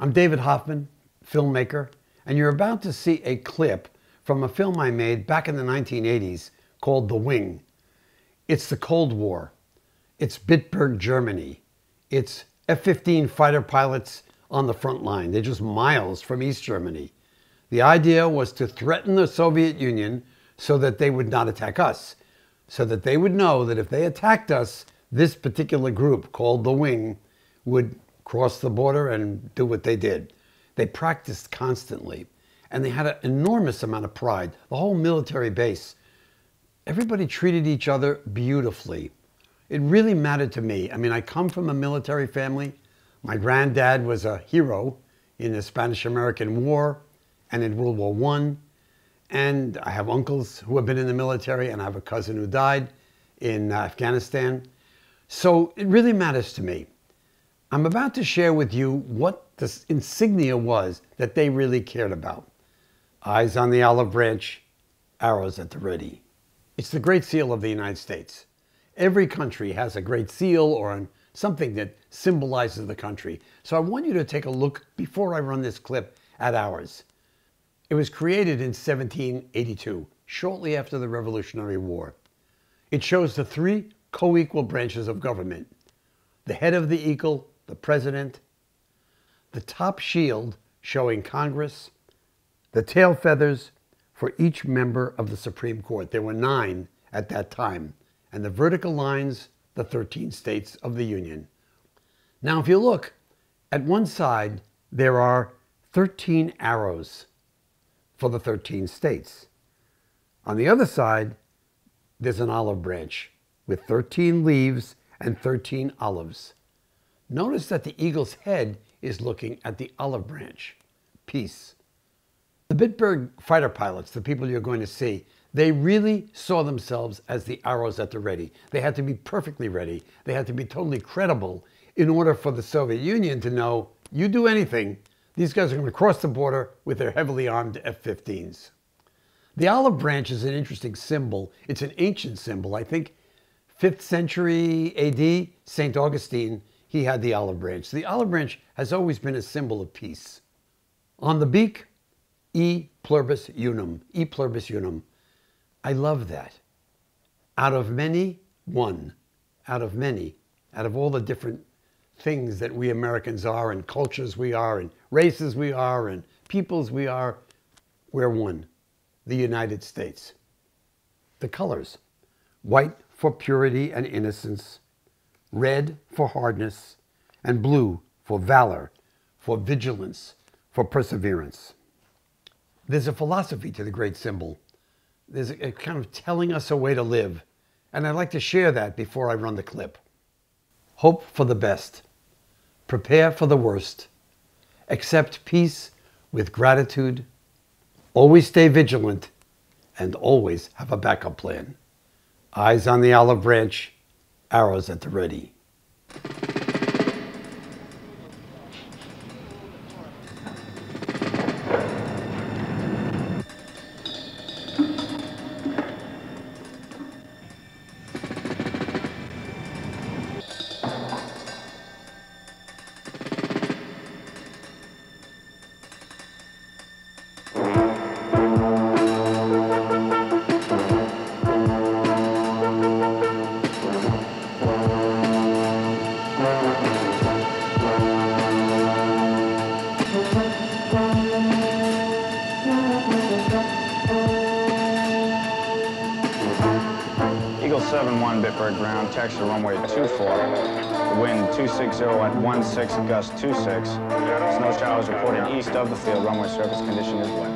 I'm David Hoffman, filmmaker, and you're about to see a clip from a film I made back in the 1980s called The Wing. It's the Cold War. It's Bitburg, Germany. It's F-15 fighter pilots on the front line. They're just miles from East Germany. The idea was to threaten the Soviet Union so that they would not attack us, so that they would know that if they attacked us, this particular group called The Wing would cross the border and do what they did. They practiced constantly, and they had an enormous amount of pride. The whole military base, everybody treated each other beautifully. It really mattered to me. I mean, I come from a military family. My granddad was a hero in the Spanish-American War and in World War I. And I have uncles who have been in the military, and I have a cousin who died in Afghanistan. So it really matters to me. I'm about to share with you what this insignia was that they really cared about. Eyes on the olive branch, arrows at the ready. It's the Great Seal of the United States. Every country has a Great Seal or something that symbolizes the country. So I want you to take a look, before I run this clip, at ours. It was created in 1782, shortly after the Revolutionary War. It shows the three co-equal branches of government. The head of the eagle, the president, the top shield showing Congress, the tail feathers for each member of the Supreme Court. There were 9 at that time. And the vertical lines, the 13 states of the Union. Now, if you look at one side, there are 13 arrows for the 13 states. On the other side, there's an olive branch with 13 leaves and 13 olives. Notice that the eagle's head is looking at the olive branch. Peace. The Bitburg fighter pilots, the people you're going to see, they really saw themselves as the arrows at the ready. They had to be perfectly ready. They had to be totally credible in order for the Soviet Union to know, you do anything, these guys are going to cross the border with their heavily armed F-15s. The olive branch is an interesting symbol. It's an ancient symbol. I think 5th century AD, St. Augustine, he had the olive branch. The olive branch has always been a symbol of peace. On the beak, E pluribus unum, E pluribus unum. I love that. Out of many, one. Out of many. Out of all the different things that we Americans are, and cultures we are, and races we are, and peoples we are, we're one. The United States. The colors. White for purity and innocence, red for hardness, and blue for valor, for vigilance, for perseverance. There's a philosophy to the great symbol. There's a kind of telling us a way to live. And I'd like to share that before I run the clip. Hope for the best. Prepare for the worst. Accept peace with gratitude. Always stay vigilant. And always have a backup plan. Eyes on the olive branch, arrows at the ready. Eagle 7-1, Bitburg ground, taxi runway 24. The wind 260 at 16, gust 26. Snow showers reported east of the field. Runway surface condition is wet.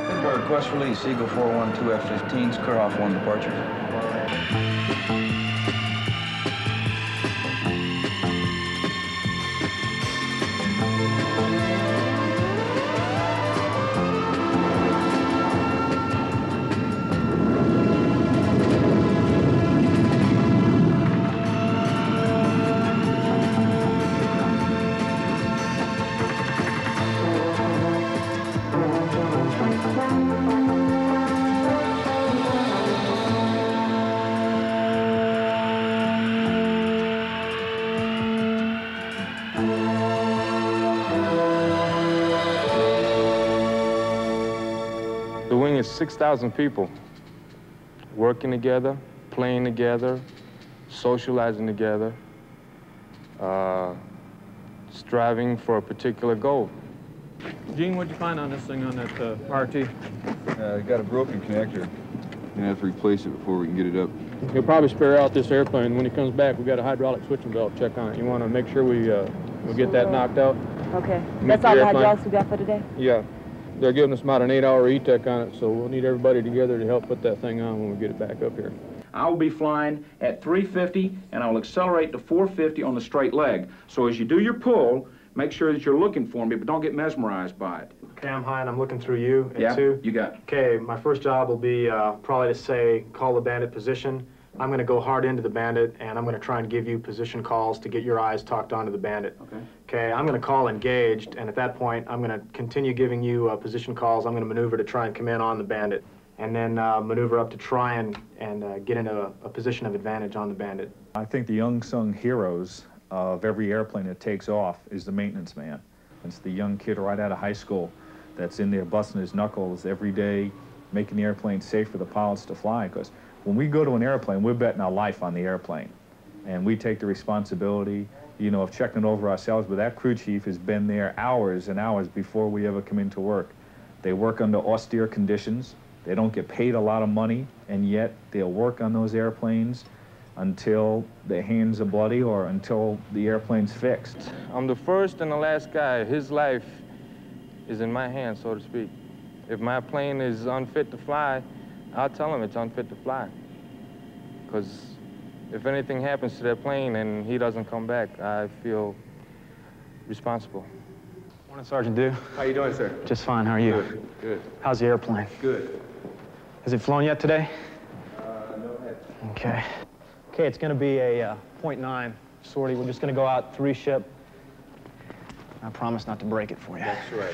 Bitburg, request release, Eagle 412 F-15s, clear off 1 departure. is 6,000 people working together, playing together, socializing together, striving for a particular goal. Gene, what'd you find on this thing on that RT? Got a broken connector. Gonna have to replace it before we can get it up. He'll probably spare out this airplane. When he comes back, we got a hydraulic switching belt check on it. You want to make sure we get that knocked out? Okay. That's all the hydraulics we got for today? Yeah. They're giving us about an 8-hour E-Tech on it, so we'll need everybody together to help put that thing on when we get it back up here. I'll be flying at 350, and I'll accelerate to 450 on the straight leg. So as you do your pull, make sure that you're looking for me, but don't get mesmerized by it. Okay, I'm high, and I'm looking through you at Yeah, 2. you got it. Okay, my first job will be probably to say, call the bandit position. I'm going to go hard into the bandit, and I'm going to try and give you position calls to get your eyes talked onto the bandit. Okay. Okay, I'm going to call engaged, and at that point, I'm going to continue giving you position calls. I'm going to maneuver to try and come in on the bandit, and then maneuver up to try and get into a position of advantage on the bandit. I think the unsung heroes of every airplane that takes off is the maintenance man. It's the young kid right out of high school that's in there busting his knuckles every day, making the airplane safe for the pilots to fly. Because when we go to an airplane, we're betting our life on the airplane. And we take the responsibility, you know, of checking over ourselves. But that crew chief has been there hours and hours before we ever come into work. They work under austere conditions. They don't get paid a lot of money, and yet they'll work on those airplanes until their hands are bloody or until the airplane's fixed. I'm the first and the last guy. His life is in my hands, so to speak. If my plane is unfit to fly, I'll tell him it's unfit to fly. Because if anything happens to that plane and he doesn't come back, I feel responsible. Morning, Sergeant Dew. How you doing, sir? Just fine. How are you? Good. Good. How's the airplane? Good. Has it flown yet today? No. Okay. Okay, it's going to be a .9 sortie. We're just going to go out 3-ship. I promise not to break it for you. That's right.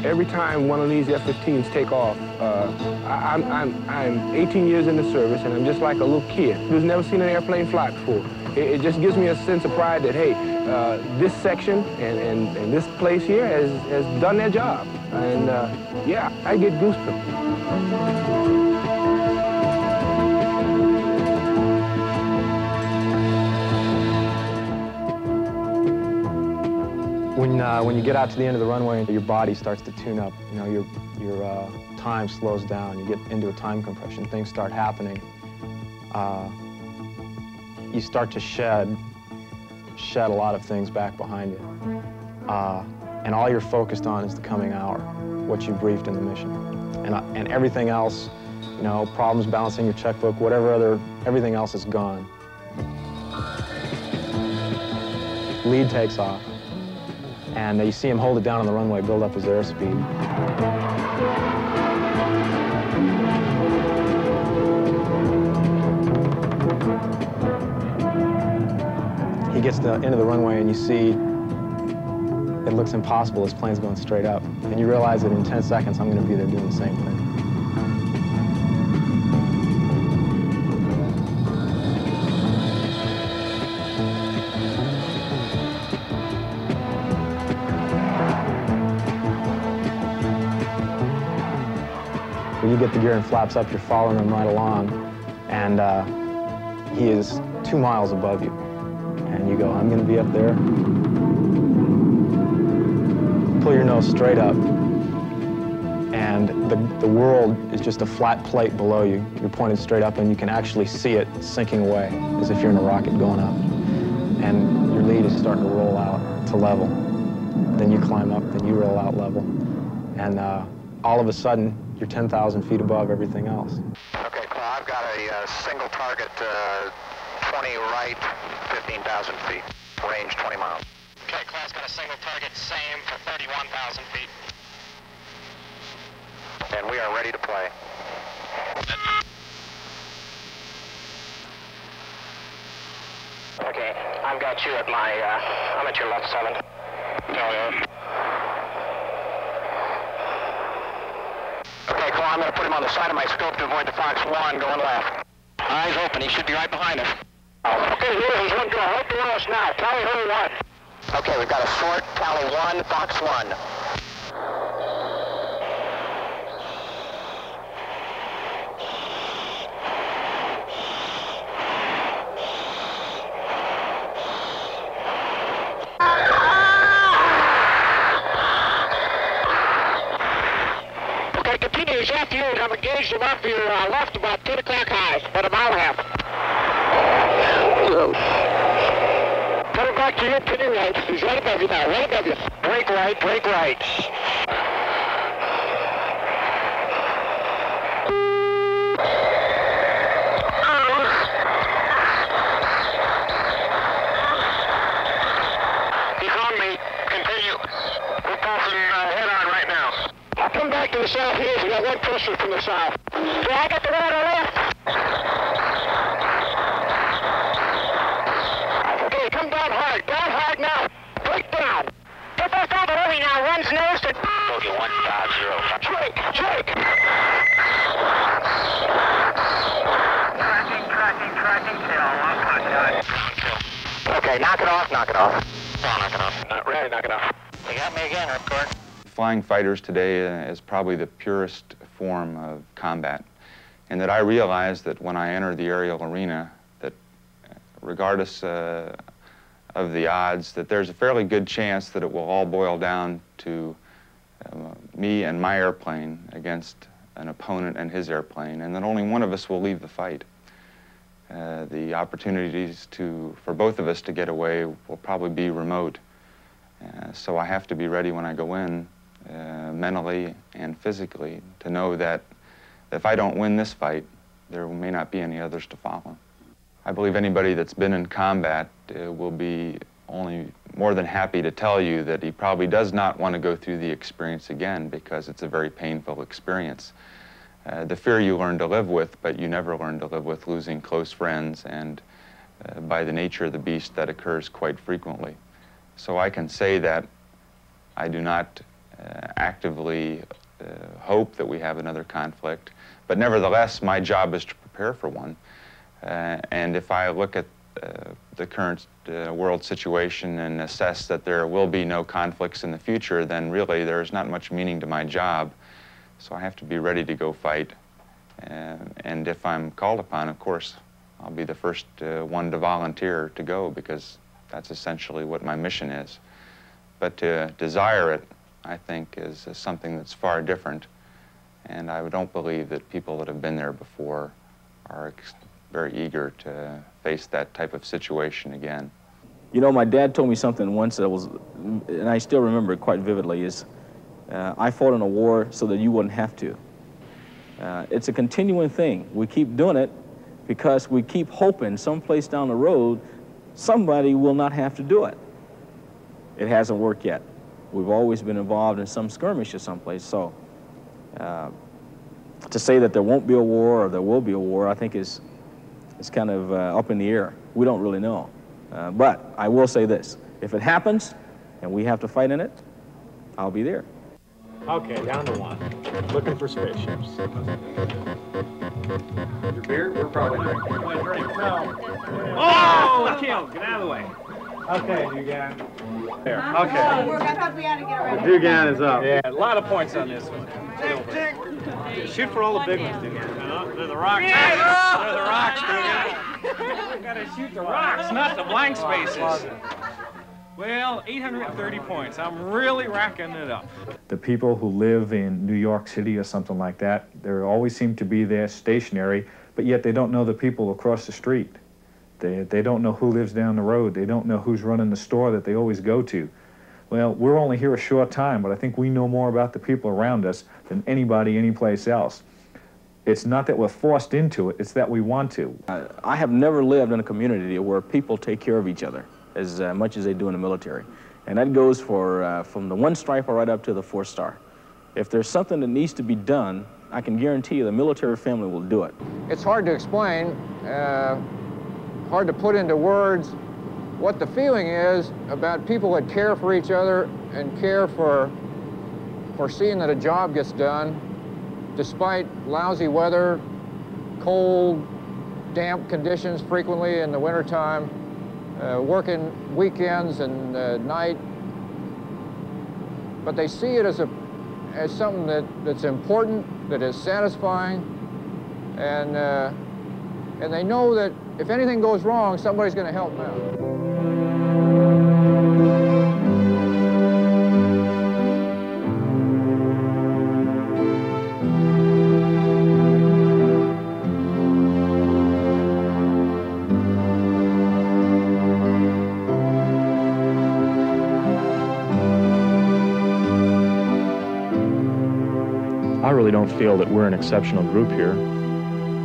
Every time one of these F-15s take off, I'm 18 years in the service, and I'm just like a little kid who's never seen an airplane fly before. It just gives me a sense of pride that, hey, this section and this place here has done their job. And yeah, I get goosebumps. When you get out to the end of the runway, your body starts to tune up. You know, your time slows down. You get into a time compression. Things start happening. You start to shed a lot of things back behind you. And all you're focused on is the coming hour, what you briefed in the mission. And everything else, you know, problems balancing your checkbook, everything else is gone. Lead takes off. And you see him hold it down on the runway, build up his airspeed. He gets to the end of the runway and you see it looks impossible. His plane's going straight up. And you realize that in 10 seconds, I'm going to be there doing the same thing. When you get the gear and flaps up, you're following him right along, and he is 2 miles above you. And you go, I'm going to be up there. Pull your nose straight up, and the world is just a flat plate below you. You're pointed straight up, and you can actually see it sinking away, as if you're in a rocket going up. And your lead is starting to roll out to level. then you climb up, then you roll out level, and all of a sudden, you're 10,000 feet above everything else. Okay, Claw, I've got a single target, 20 right, 15,000 feet, range 20 miles. Okay, Claw's got a single target, same for 31,000 feet. And we are ready to play. Okay, I've got you at my, I'm at your left 7. Okay, Claw, I'm going to put him on the side of my scope to avoid the Fox 1 going left. Eyes open, he should be right behind us. Okay, here's one go, right below us now, tally her 1. Okay, we've got a short, tally 1, Fox 1. After you, I'm engaged him off your left about 10 o'clock high, about a mile and a half. Put him back to your pin right. He's right above you now, right above you. Break right, break right. He's on me. Continue. We're passing head on right now. I'll come back to the south here. We got one pusher from the south. Yeah, I got the one on the left. Okay, come down hard now. Break down. Get back out of the way now. Runs nose to... Bogey 150. Drake. Tracking, kill. 1 kill. Okay, knock it off. Ready, knock it off. You got me again, Ripcord. Flying fighters today is probably the purest form of combat, and that I realize that when I enter the aerial arena, that regardless of the odds, that there's a fairly good chance that it will all boil down to me and my airplane against an opponent and his airplane, and that only one of us will leave the fight. The opportunities for both of us to get away will probably be remote, so I have to be ready when I go in, mentally and physically, to know that if I don't win this fight, there may not be any others to follow. I believe anybody that's been in combat will be only more than happy to tell you that he probably does not want to go through the experience again, because it's a very painful experience. The fear you learn to live with, but you never learn to live with losing close friends, and by the nature of the beast, that occurs quite frequently. So I can say that I do not actively hope that we have another conflict, but nevertheless, my job is to prepare for one. And if I look at the current world situation and assess that there will be no conflicts in the future, then really there's not much meaning to my job. So I have to be ready to go fight. And if I'm called upon, of course, I'll be the first one to volunteer to go, because that's essentially what my mission is. But to desire it, I think, is something that's far different. And I don't believe that people that have been there before are very eager to face that type of situation again. You know, my dad told me something once that was, and I still remember it quite vividly, is I fought in a war so that you wouldn't have to. It's a continuing thing. We keep doing it because we keep hoping someplace down the road somebody will not have to do it. It hasn't worked yet. We've always been involved in some skirmish or someplace, so to say that there won't be a war or there will be a war, I think is kind of up in the air. We don't really know. But I will say this, if it happens and we have to fight in it, I'll be there. Okay, down to 1. Looking for spaceships. Your beer? We're probably drinking. Oh, kill! Get out of the way. Okay, Dugan. There. Okay. I thought we had to get ready. Dugan is up. Yeah, a lot of points on this one. Shoot for all the big ones, Dugan. They're the rocks. Yeah. They're the rocks, Dugan. You gotta shoot the rocks, not the blank spaces. Well, 830 points. I'm really racking it up. The people who live in New York City or something like that, they always seem to be there stationary, but yet they don't know the people across the street. They don't know who lives down the road. They don't know who's running the store that they always go to. Well, we're only here a short time, but I think we know more about the people around us than anybody anyplace else. It's not that we're forced into it, it's that we want to. I have never lived in a community where people take care of each other as much as they do in the military. And that goes for, from the 1 striper right up to the 4-star. If there's something that needs to be done, I can guarantee you the military family will do it. It's hard to explain, hard to put into words what the feeling is about people that care for each other and care for seeing that a job gets done despite lousy weather, cold, damp conditions frequently in the wintertime, working weekends and night. But they see it as something that's important, that is satisfying, and they know that if anything goes wrong, somebody's going to help them out. I really don't feel that we're an exceptional group here,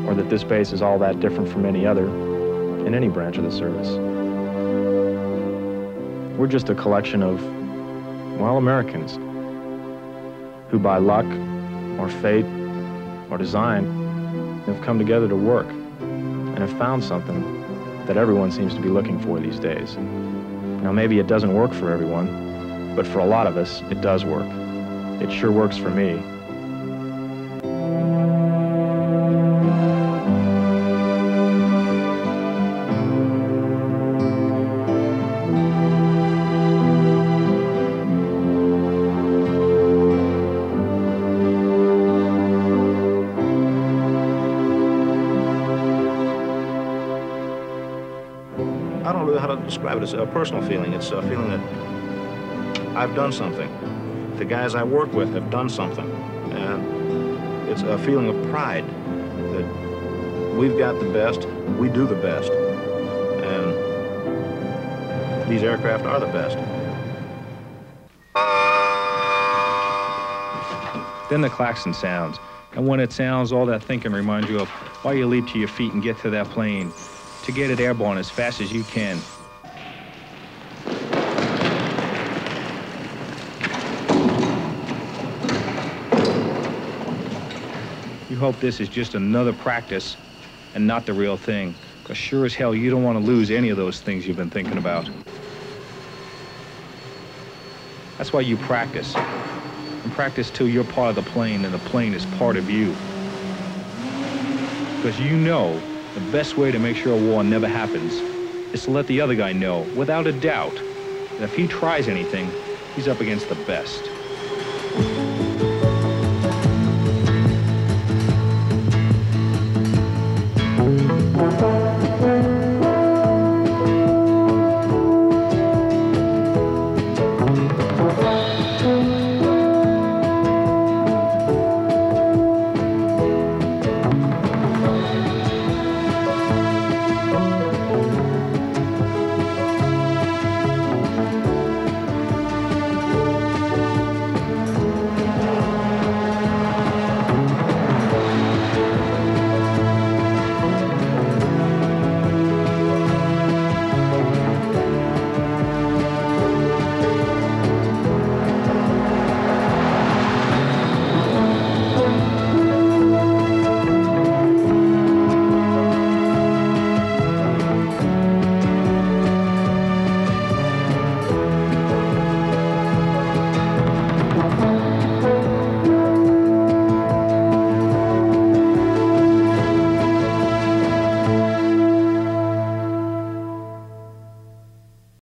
or that this base is all that different from any other in any branch of the service. We're just a collection of, well, Americans who by luck or fate or design have come together to work and have found something that everyone seems to be looking for these days. Now, maybe it doesn't work for everyone, but for a lot of us, it does work. It sure works for me. I don't know how to describe it. It's a personal feeling. It's a feeling that I've done something. The guys I work with have done something. And it's a feeling of pride that we've got the best, we do the best, and these aircraft are the best. Then the klaxon sounds, and when it sounds, all that thinking reminds you of why you leap to your feet and get to that plane, to get it airborne as fast as you can. You hope this is just another practice and not the real thing, because sure as hell you don't want to lose any of those things you've been thinking about. That's why you practice. And practice till you're part of the plane and the plane is part of you. Because you know the best way to make sure a war never happens is to let the other guy know, without a doubt, that if he tries anything, he's up against the best.